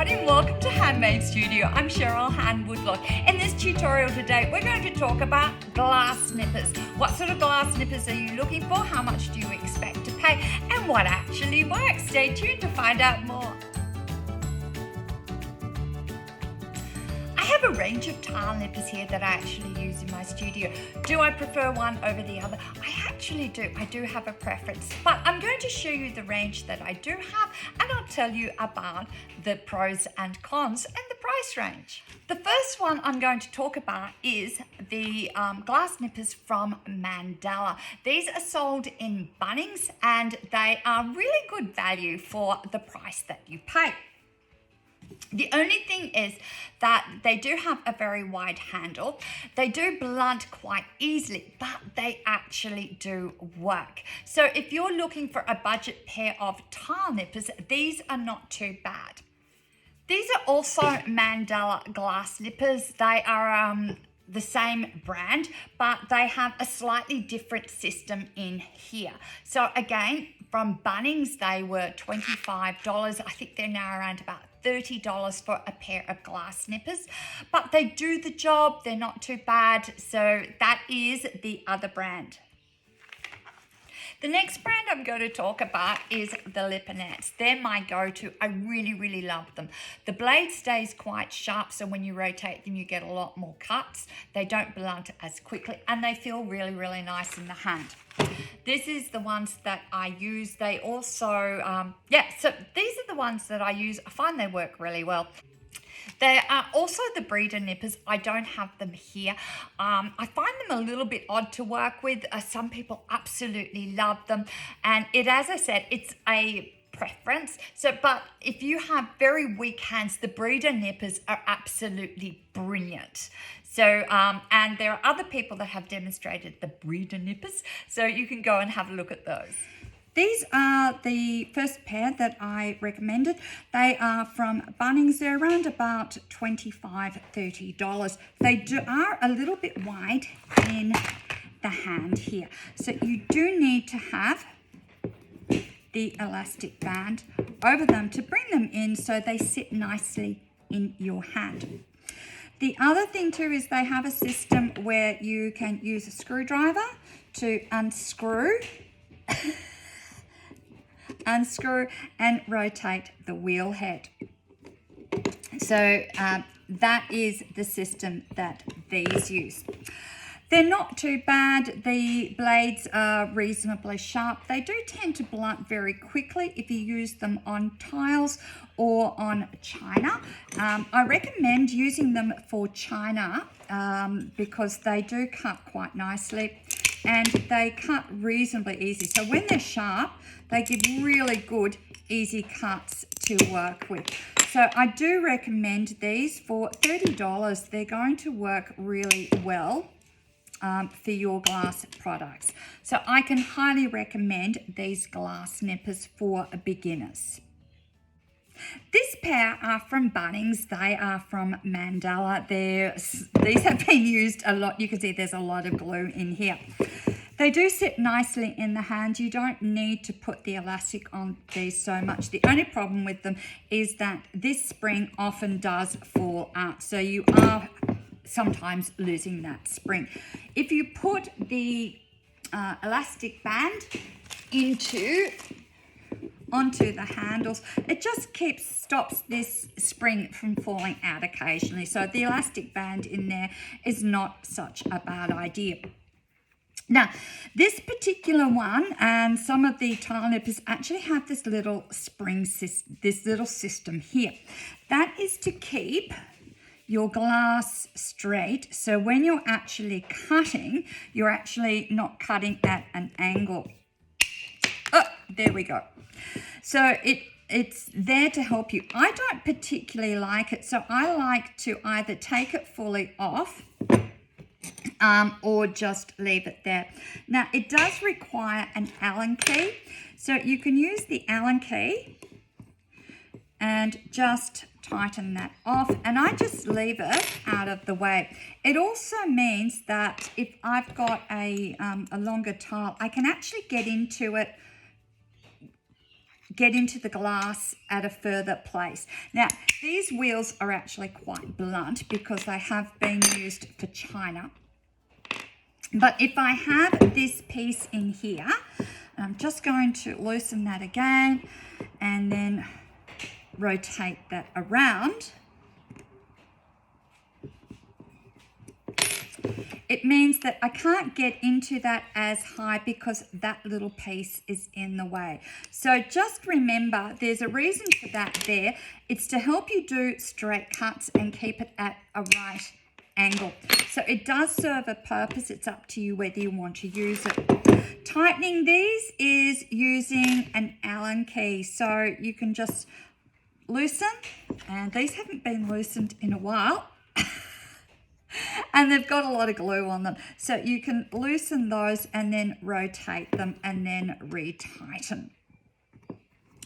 everybody, and welcome to Hann-Made Studio. I'm Cheryl Woodlock. In this tutorial today, we're going to talk about glass nippers. What sort of glass nippers are you looking for? How much do you expect to pay? And what actually works? Stay tuned to find out more. I have a range of tile nippers here that I actually use in my studio. Do I prefer one over the other? I actually do. I do have a preference, but I'm going to show you the range that I do have, and I'll tell you about the pros and cons and the price range. The first one I'm going to talk about is the glass nippers from Mandala. These are sold in Bunnings, and they are really good value for the price that you pay. The only thing is that they do have a very wide handle. They do blunt quite easily, but they actually do work. So if you're looking for a budget pair of tile nippers, these are not too bad. These are also Mandala glass nippers. They are the same brand, but they have a slightly different system in here. So again, from Bunnings, they were $25. I think they're now around about $30 for a pair of glass nippers, but they do the job. They're not too bad. So that is the other brand. The next brand I'm going to talk about is the Liponets. They're my go-to. I really love them. The blade stays quite sharp, so when you rotate them, you get a lot more cuts. They don't blunt as quickly, and they feel really nice in the hand. This is the ones that I use. They also, so these are the ones that I use. I find they work really well. They are also the breeder nippers. I don't have them here. I find them a little bit odd to work with. Some people absolutely love them. And as I said, it's a preference. But if you have very weak hands, the breeder nippers are absolutely brilliant. So, and there are other people that have demonstrated the breeder nippers. So you can go and have a look at those. These are the first pair that I recommended. They are from Bunnings. They're around about $25, $30. They are a little bit wide in the hand here. So you do need to have the elastic band over them to bring them in so they sit nicely in your hand. The other thing too is they have a system where you can use a screwdriver to unscrew and rotate the wheel head. So that is the system that these use. They're not too bad. The blades are reasonably sharp. They do tend to blunt very quickly if you use them on tiles or on china. I recommend using them for china because they do cut quite nicely and they cut reasonably easy. So when they're sharp, they give really good, easy cuts to work with. So I do recommend these for $30. They're going to work really well for your glass products. So I can highly recommend these glass nippers for beginners. This pair are from Bunnings. They are from Mandala. These have been used a lot. You can see there's a lot of glue in here. They do sit nicely in the hand. You don't need to put the elastic on these so much. The only problem with them is that this spring often does fall out. So you are sometimes losing that spring. If you put the elastic band onto the handles, it just stops this spring from falling out occasionally. So the elastic band in there is not such a bad idea. Now, this particular one and some of the tile nippers actually have this little system here. That is to keep your glass straight. So when you're actually cutting, you're actually not cutting at an angle. Oh, there we go. So it's there to help you. I don't particularly like it, so I like to either take it fully off or just leave it there. Now, it does require an Allen key, so you can use the Allen key and just tighten that off, and I just leave it out of the way. It also means that if I've got a longer tile, I can actually get into it get into the glass at a further place. Now, these wheels are actually quite blunt because they have been used for china. But if I have this piece in here, I'm just going to loosen that again and then rotate that around. It means that I can't get into that as high because that little piece is in the way. So just remember, there's a reason for that there. It's to help you do straight cuts and keep it at a right angle. So it does serve a purpose. It's up to you whether you want to use it. Tightening these is using an Allen key. So you can just loosen, and these haven't been loosened in a while. And they've got a lot of glue on them. So you can loosen those and then rotate them and then retighten.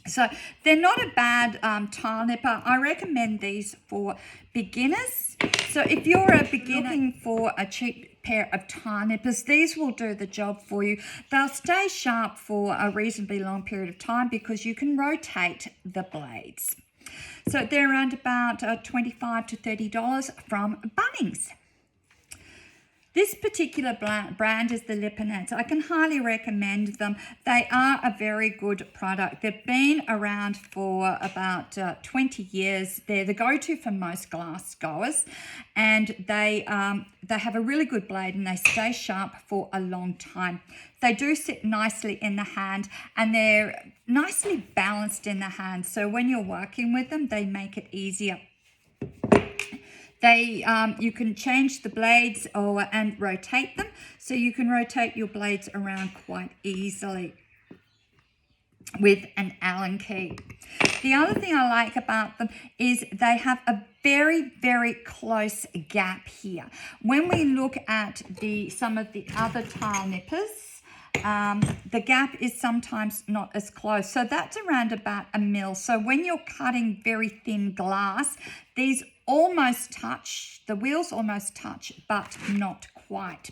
So they're not a bad tile nipper. I recommend these for beginners. So if you're a beginner looking for a cheap pair of tile nippers, these will do the job for you. They'll stay sharp for a reasonably long period of time because you can rotate the blades. So they're around about $25 to $30 from Bunnings. This particular brand is the Liponets. I can highly recommend them. They are a very good product. They've been around for about 20 years. They're the go-to for most glass goers, and they have a really good blade and they stay sharp for a long time. They do sit nicely in the hand and they're nicely balanced in the hand. So when you're working with them, they make it easier. You can change the blades and rotate them, so you can rotate your blades around quite easily with an Allen key. The other thing I like about them is they have a very, very close gap here. When we look at some of the other tile nippers, the gap is sometimes not as close. So that's around about 1 mil. So when you're cutting very thin glass, these almost touch, the wheels almost touch, but not quite.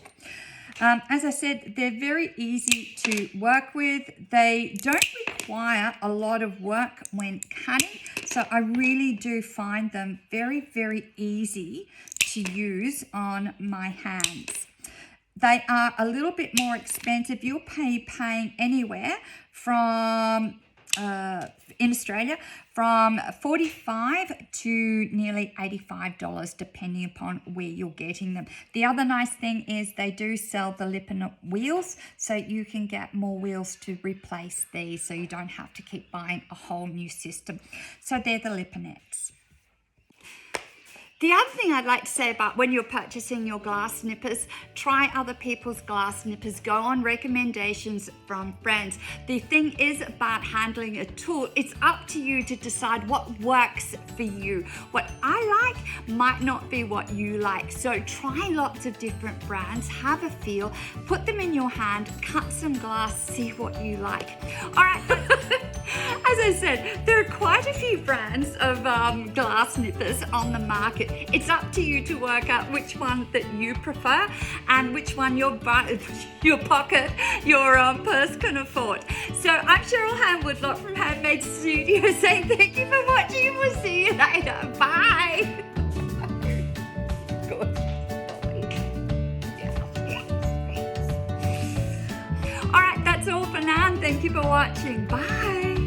As I said, they're very easy to work with. They don't require a lot of work when cutting. So I really do find them very, very easy to use on my hands. They are a little bit more expensive. You'll be paying anywhere from, in Australia, from $45 to nearly $85, depending upon where you're getting them. The other nice thing is they do sell the Liponet wheels, so you can get more wheels to replace these, so you don't have to keep buying a whole new system. So they're the Liponets. The other thing I'd like to say about when you're purchasing your glass nippers, try other people's glass nippers, go on recommendations from friends. The thing is about handling a tool, it's up to you to decide what works for you. What I like might not be what you like. So try lots of different brands, have a feel, put them in your hand, cut some glass, see what you like. All right, as I said, there are quite a few brands of glass nippers on the market. It's up to you to work out which one that you prefer and which one your pocket, your purse can afford. So I'm Cheryl Hann-Woodlock from Hann-Made Studio saying thank you for watching and we'll see you later. Bye. All right, that's all for now. Thank you for watching. Bye.